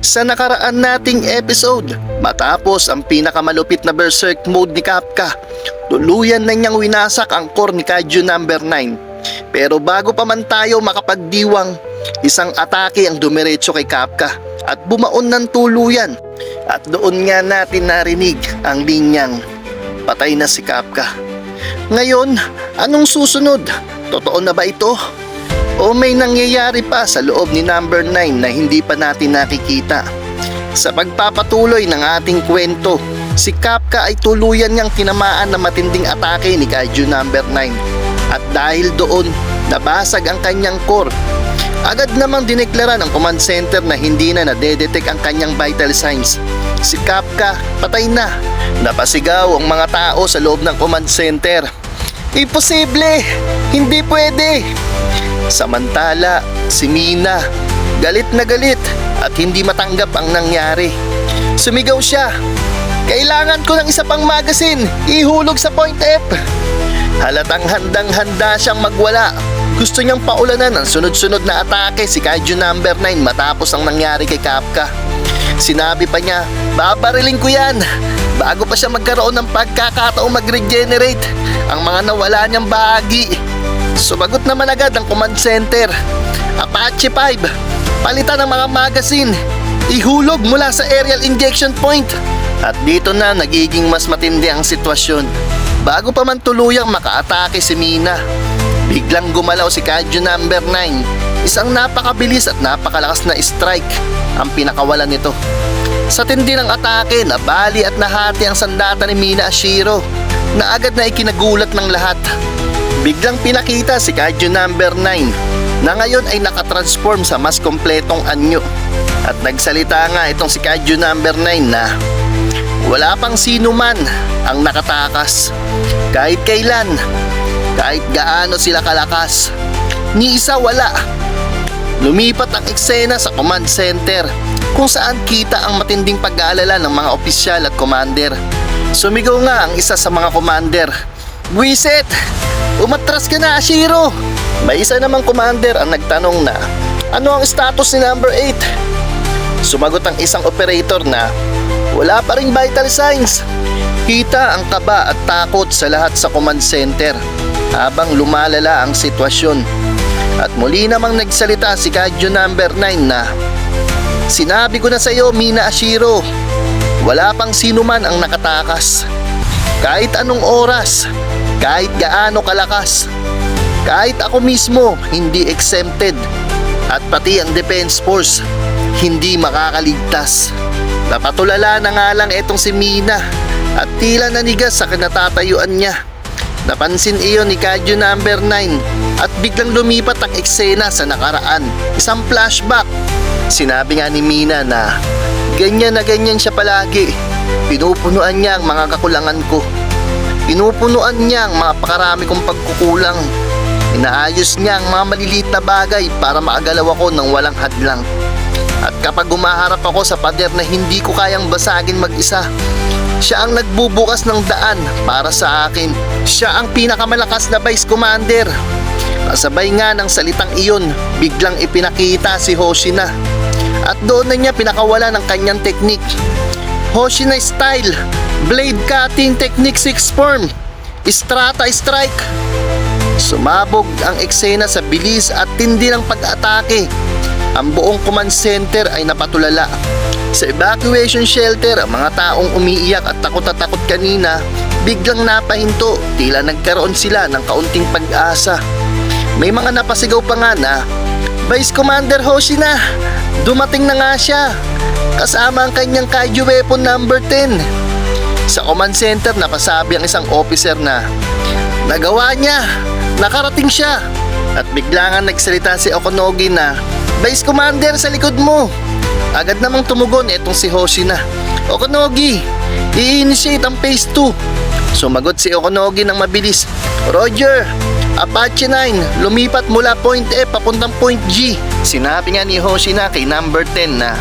Sa nakaraan nating episode, matapos ang pinakamalupit na berserk mode ni Kapka, tuluyan na niyang winasak ang core ni Kaiju number 9. Pero bago pa man tayo makapagdiwang, isang atake ang dumiretso kay Kapka at bumaon ng tuluyan. At doon nga natin narinig ang linyang, patay na si Kapka. Ngayon, anong susunod? Totoo na ba ito? O may nangyayari pa sa loob ni number 9 na hindi pa natin nakikita? Sa pagpapatuloy ng ating kwento, si Kapka ay tuluyan niyang tinamaan na matinding atake ni Kaiju number 9. At dahil doon, nabasag ang kanyang core. Agad namang dineklara ng command center na hindi na nadedetect ang kanyang vital signs. Si Kapka patay na. Napasigaw ang mga tao sa loob ng command center. Imposible! Hindi pwede! Samantala, si Mina, galit na galit at hindi matanggap ang nangyari. Sumigaw siya, "Kailangan ko ng isa pang magazine, ihulog sa point F." Halatang handang-handa siyang magwala. Gusto niyang paulanan ng sunod-sunod na atake si Kaiju number 9 matapos ang nangyari kay Kapka. Sinabi pa niya, "Babariling ko yan," bago pa siya magkaroon ng pagkakataong mag-regenerate ang mga nawala niyang bahagi. Sumagot naman agad ang command center. "Apache 5, palitan ng mga magazine, ihulog mula sa aerial injection point." At dito na nagiging mas matindi ang sitwasyon. Bago pa man tuluyang makaatake si Mina, biglang gumalaw si Kaiju number 9. Isang napakabilis at napakalakas na strike ang pinakawalan nito. Sa tindi ng atake, nabali at nahati ang sandata ni Mina Ashiro na agad na ikinagulat ng lahat. Biglang pinakita si Kaiju number 9 na ngayon ay nakatransform sa mas kompletong anyo. At nagsalita nga itong si Kaiju number 9 na wala pang sino man ang nakatakas. Kahit kailan, kahit gaano sila kalakas, ni isa wala. Lumipat ang eksena sa command center kung saan kita ang matinding pag-aalala ng mga opisyal at commander. Sumigaw nga ang isa sa mga commander, "Buisit! Umatras ka na, Ashiro!" May isa namang commander ang nagtanong na, "Ano ang status ni number 8? Sumagot ang isang operator na, "Wala pa ring vital signs." Kita ang kaba at takot sa lahat sa command center habang lumalala ang sitwasyon. At muli namang nagsalita si Kaiju number 9 na, "Sinabi ko na sa iyo, Mina Ashiro, wala pang sino man ang nakatakas. Kahit anong oras, kahit gaano kalakas, kahit ako mismo hindi exempted, at pati ang defense force hindi makakaligtas." Napatulala na nga lang etong si Mina at tila nanigas sa kinatatayuan niya. Napansin iyon ni Kaiju number 9 at biglang lumipat ang eksena sa nakaraan. Isang flashback. Sinabi nga ni Mina na ganyan na ganyan siya palagi. Pinupunuan niya ang mga kakulangan ko. Pinupunuan niya ang mga pakarami kong pagkukulang. Inaayos niya ang mga maliliit na bagay para maagalaw ako ng walang hadlang. At kapag umaharap ako sa pader na hindi ko kayang basagin mag-isa, siya ang nagbubukas ng daan para sa akin. Siya ang pinakamalakas na vice commander. Kasabay nga ng salitang iyon, biglang ipinakita si Hoshina. At doon na niya pinakawala ng kanyang teknik. Hoshina style, blade cutting technique 6 form, strata strike. Sumabog ang eksena sa bilis at tindi ng pag-atake. Ang buong command center ay napatulala. Sa evacuation shelter, ang mga taong umiiyak at takot na takot kanina, biglang napahinto, tila nagkaroon sila ng kaunting pag-asa. May mga napasigaw pa nga na, "Vice Commander Hoshina, dumating na nga siya, kasama ang kanyang Kaiju weapon number 10. Sa command center, napasabi ang isang officer na, "Nagawa niya, nakarating siya." At bigla nga nagsalita si Okonogi na, "Vice Commander, sa likod mo." Agad namang tumugon itong si Hoshina, "Okonogi, i-initiate ang phase 2. Sumagot si Okonogi ng mabilis, "Roger, Apache 9, lumipat mula point F papuntang point G." Sinabi nga ni Hoshina kay number 10 na,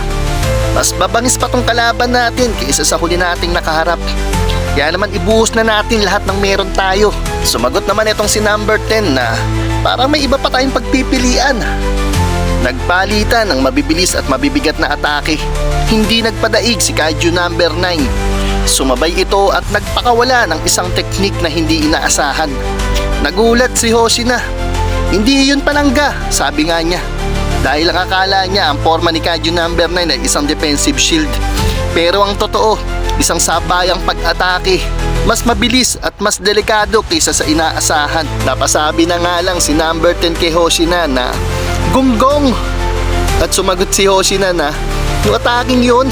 "Mas babangis pa tong kalaban natin kaysa sa huli nating nakaharap. Kaya naman ibuhos na natin lahat ng meron tayo." Sumagot naman itong si number 10 na, "Parang may iba pa tayong pagpipilian." Nagpalitan ng mabibilis at mabibigat na atake. Hindi nagpadaig si Kaiju number 9. Sumabay ito at nagpakawala ng isang teknik na hindi inaasahan. Nagulat si Hoshina. Hindi yun palangga, sabi nga niya. Dahil ang akala niya ang forma ni Kaiju number 9 ay isang defensive shield. Pero ang totoo, isang sabayang pag-atake. Mas mabilis at mas delikado kaysa sa inaasahan. Napasabi na nga lang si number 10 kay Hoshina na gunggong! At sumagot si Hoshina na yung ataking yun,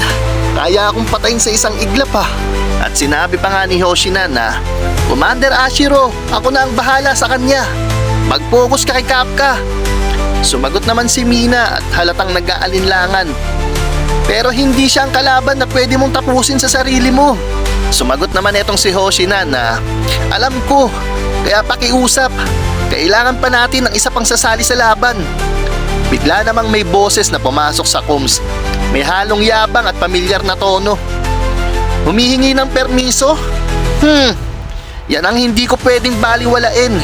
kaya akong patayin sa isang iglap ha. At sinabi pa nga ni Hoshina na Commander Ashiro, ako na ang bahala sa kanya. Mag-focus ka kay Kapka. Sumagot naman si Mina at halatang nag-aalinlangan. Pero hindi siya ang kalaban na pwede mong tapusin sa sarili mo. Sumagot naman itong si Hoshina na alam ko, kaya pakiusap. Kailangan pa natin ng isa pang sasali sa laban. Bigla namang may boses na pumasok sa comms. May halong yabang at pamilyar na tono. Humihingi ng permiso? Yan ang hindi ko pwedeng baliwalain.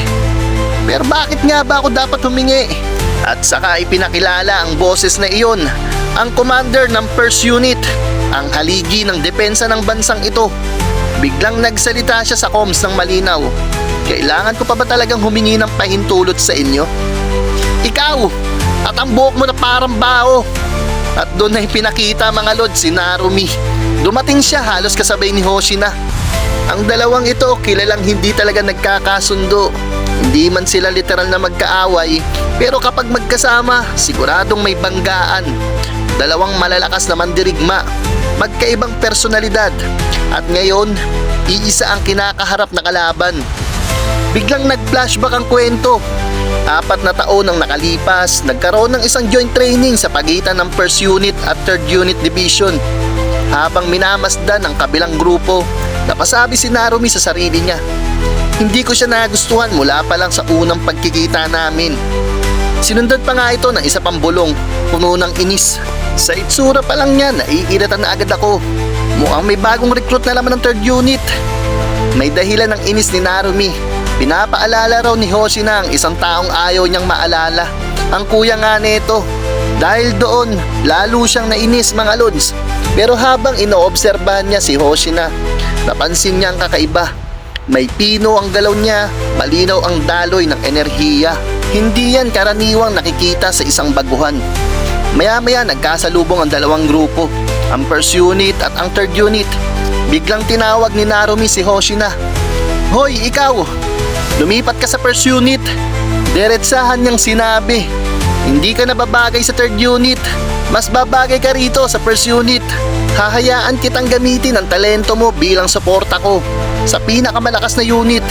Pero bakit nga ba ako dapat humingi? At saka ipinakilala ang boses na iyon, ang commander ng first unit, ang haligi ng depensa ng bansang ito. Biglang nagsalita siya sa comms ng malinaw. Kailangan ko pa ba talagang humingi ng pahintulot sa inyo? Ikaw! At ang buhok mo na parang bao. At doon na ipinakita mga lord si Narumi. Dumating siya halos kasabay ni Hoshina. Ang dalawang ito kilalang hindi talaga nagkakasundo. Hindi man sila literal na magkaaway, pero kapag magkasama, siguradong may banggaan. Dalawang malalakas na mandirigma, magkaibang personalidad. At ngayon, iisa ang kinakaharap na kalaban. Biglang nag-flashback ang kwento. 4 na taon ang nakalipas, nagkaroon ng isang joint training sa pagitan ng 1st Unit at 3rd Unit Division. Habang minamasdan ang kabilang grupo, napasabi si Narumi sa sarili niya, hindi ko siya nagustuhan mula pa lang sa unang pagkikita namin. Sinundan pa nga ito ng isa pang bulong, puno ng inis. Sa itsura pa lang niya, naiiratan na agad ako. Mukhang may bagong recruit na naman ng 3rd Unit. May dahilan ng inis ni Narumi. Pinapaalala raw ni Hoshina ang isang taong ayaw niyang maalala, ang kuya nga nito. Dahil doon, lalo siyang nainis mga lods. Pero habang inoobserbahan niya si Hoshina, napansin niya ang kakaiba. May pino ang galaw niya, malinaw ang daloy ng enerhiya. Hindi yan karaniwang nakikita sa isang baguhan. Maya-maya nagkasalubong ang dalawang grupo, ang 1st Unit at ang 3rd Unit. Biglang tinawag ni Narumi si Hoshina. Hoy, ikaw! Lumipat ka sa 1st Unit. Diretsahan niyang sinabi, hindi ka nababagay sa 3rd Unit. Mas babagay ka rito sa 1st Unit. Hahayaan kitang gamitin ang talento mo bilang suporta ko sa pinakamalakas na unit.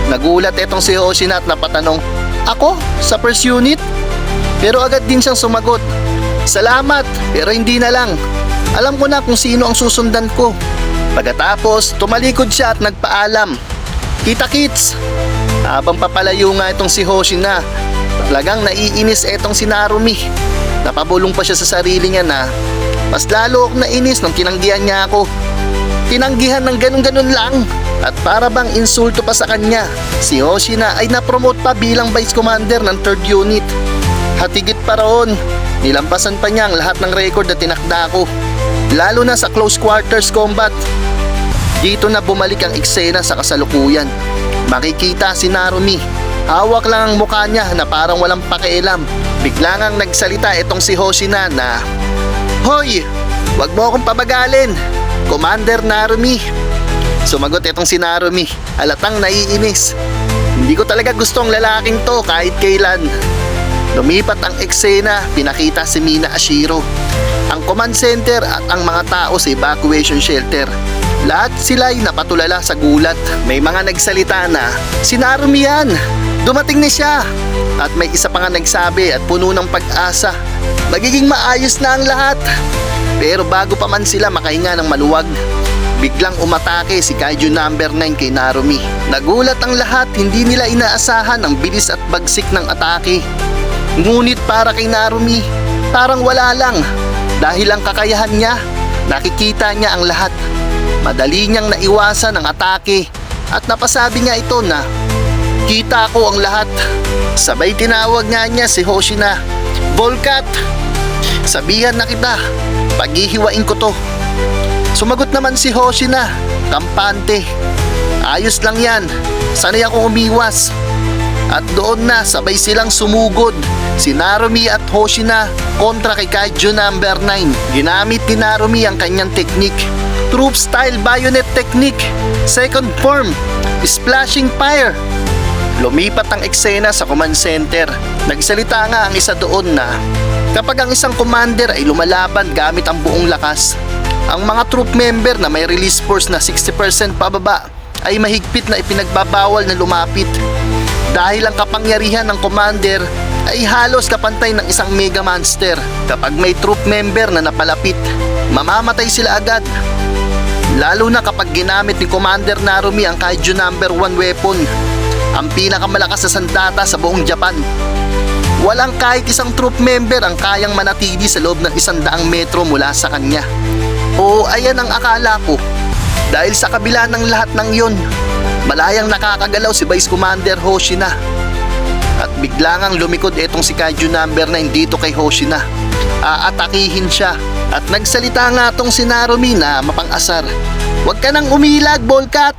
Nagulat itong si Hoshina at napatanong, ako? Sa 1st Unit? Pero agad din siyang sumagot, salamat, pero hindi na lang. Alam ko na kung sino ang susundan ko. Pagkatapos, tumalikod siya at nagpaalam, kita-kits! Habang papalayo nga itong si Hoshina, talagang naiinis itong si Narumi. Napabulong pa siya sa sarili niya na mas lalo akong nainis nung tinanggihan niya ako. Tinanggihan ng ganun-ganun lang. At para bang insulto pa sa kanya, si Hoshina ay napromote pa bilang Vice Commander ng 3rd Unit. Hatigit pa roon, nilampasan pa niya ang lahat ng record na tinakda ko. Lalo na sa close quarters combat. Dito na bumalik ang eksena sa kasalukuyan. Makikita si Narumi, hawak lang ang mukha niya na parang walang pakialam. Bigla ngang nagsalita itong si Hoshina na, hoy, wag mo akong pabagalin, Commander Narumi. Sumagot itong si Narumi, halatang naiinis. Hindi ko talaga gusto ang lalaking to kahit kailan. Lumipat ang eksena, pinakita si Mina Ashiro, ang command center at ang mga tao sa evacuation shelter. Lahat sila ay napatulala sa gulat. May mga nagsalita na, si Narumi yan, dumating na siya. At may isa pa nga nagsabi at puno ng pag-asa, magiging maayos na ang lahat. Pero bago pa man sila makahinga ng maluwag, biglang umatake si Kaiju number 9 kay Narumi. Nagulat ang lahat, hindi nila inaasahan ang bilis at bagsik ng atake. Ngunit para kay Narumi, parang wala lang. Dahil ang kakayahan niya, nakikita niya ang lahat. Madali niyang naiwasan ang atake at napasabi niya ito na, kita ko ang lahat. Sabay tinawag nga niya si Hoshina. Volcat, sabihan na kita, paghihiwain ko to. Sumagot naman si Hoshina, kampante. Ayos lang yan, sanay akong umiwas. At doon na sabay silang sumugod, si Narumi at Hoshina kontra kay Kaiju number 9. Ginamit ni Narumi ang kanyang teknik, troop style bayonet technique, second form, splashing fire. Lumipat ang eksena sa command center. Nagsalita nga ang isa doon na kapag ang isang commander ay lumalaban gamit ang buong lakas, ang mga troop member na may release force na 60% pababa ay mahigpit na ipinagbabawal na lumapit. Dahil ang kapangyarihan ng commander ay halos kapantay ng isang mega monster. Kapag may troop member na napalapit, mamamatay sila agad. Lalo na kapag ginamit ni Commander Narumi ang Kaiju number 1 weapon, ang pinakamalakas na sandata sa buong Japan. Walang kahit isang troop member ang kayang manatili sa loob ng 100 metro mula sa kanya. O ayan ang akala ko. Dahil sa kabila ng lahat ng yon, malayang nakakagalaw si Vice Commander Hoshina. At bigla ngang lumikod etong si Kaiju number 9 dito kay Hoshina. Aatakihin siya. At nagsalita nga tong si Narumi na mapang-asar. Huwag ka nang umilag, Volcat!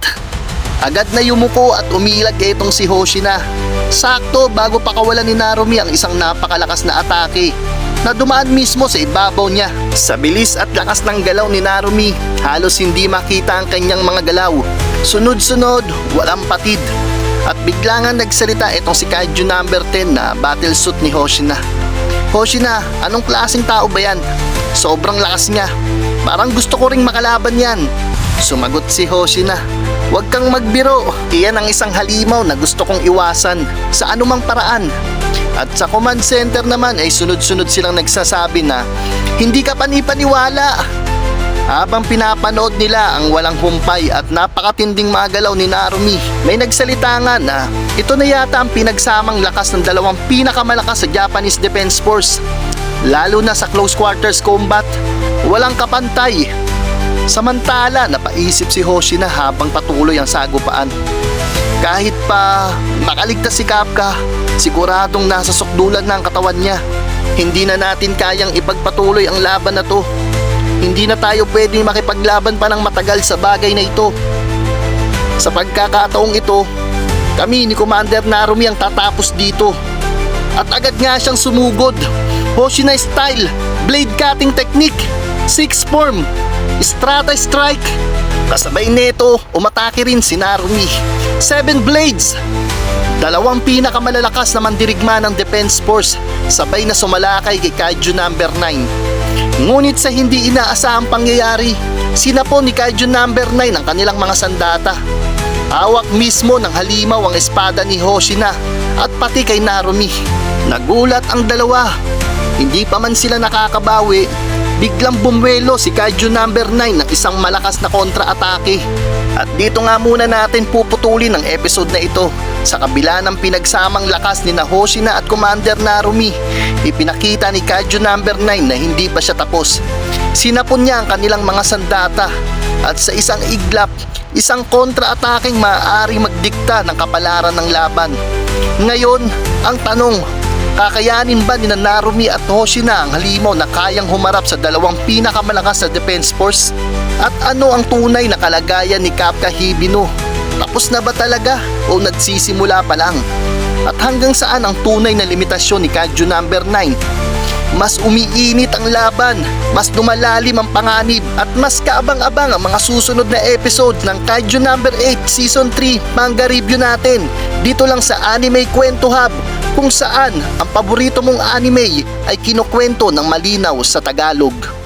Agad na yumuko at umilag etong si Hoshina. Sakto bago pa kawalan ni Narumi ang isang napakalakas na atake na dumaan mismo sa ibabaw niya. Sa bilis at lakas ng galaw ni Narumi, halos hindi makita ang kanyang mga galaw. Sunod-sunod, walang patid. At bigla nga nagsalita itong si Kaiju number 10 na battle suit ni Hoshina. Hoshina, anong klaseng tao ba yan? Sobrang lakas niya. Parang gusto ko ring makalaban yan. Sumagot si Hoshina. Huwag kang magbiro. Iyan ang isang halimaw na gusto kong iwasan sa anumang paraan. At sa command center naman ay sunod-sunod silang nagsasabi na hindi ka panipaniwala. Habang pinapanood nila ang walang humpay at napakatinding mga galaw ni Narumi, may nagsalita nga na ito na yata ang pinagsamang lakas ng dalawang pinakamalakas sa Japanese Defense Force. Lalo na sa close quarters combat, walang kapantay. Samantala, napaisip si Hoshina habang patuloy ang sagupaan. Kahit pa makaligtas si Kafka, siguradong nasa sukdulan na ang katawan niya. Hindi na natin kayang ipagpatuloy ang laban na to. Hindi na tayo pwedeng makipaglaban pa ng matagal sa bagay na ito. Sa pagkakataong ito, kami ni Commander Narumi ang tatapos dito. At agad nga siyang sumugod. Hoshina style, blade cutting technique, 6 form, strata strike. Kasabay neto, umatake rin si Narumi. 7 blades. Dalawang pinakamalalakas na mandirigma ng Defense Force sabay na sumalakay kay Kaiju number 9. Ngunit sa hindi inaasahang pangyayari, sinapon ni Kaiju number 9 ang kanilang mga sandata. Hawak mismo ng halimaw ang espada ni Hoshina at pati kay Narumi. Nagulat ang dalawa. Hindi pa man sila nakakabawi, biglang bumwelo si Kaiju number 9 ng isang malakas na kontra-atake. At dito nga muna natin puputulin ang episode na ito. Sa kabila ng pinagsamang lakas ni Hoshina at Commander Narumi, ipinakita ni Kaiju number 9 na hindi pa siya tapos. Sinapon niya ang kanilang mga sandata at sa isang iglap, isang kontra-ataking maaari magdikta ng kapalaran ng laban. Ngayon, ang tanong, kakayanin ba ni Narumi at Hoshina ang halimaw na kayang humarap sa dalawang pinakamalakas na defense force? At ano ang tunay na kalagayan ni Kafka Hibino? Tapos na ba talaga o nagsisimula pa lang? At hanggang saan ang tunay na limitasyon ni Kaiju number 9? Mas umiinit ang laban, mas lumalalim ang panganib at mas kaabang-abang ang mga susunod na episode ng Kaiju number 8 Season 3 manga review natin dito lang sa Anime Kwento Hub, kung saan ang paborito mong anime ay kinukwento ng malinaw sa Tagalog.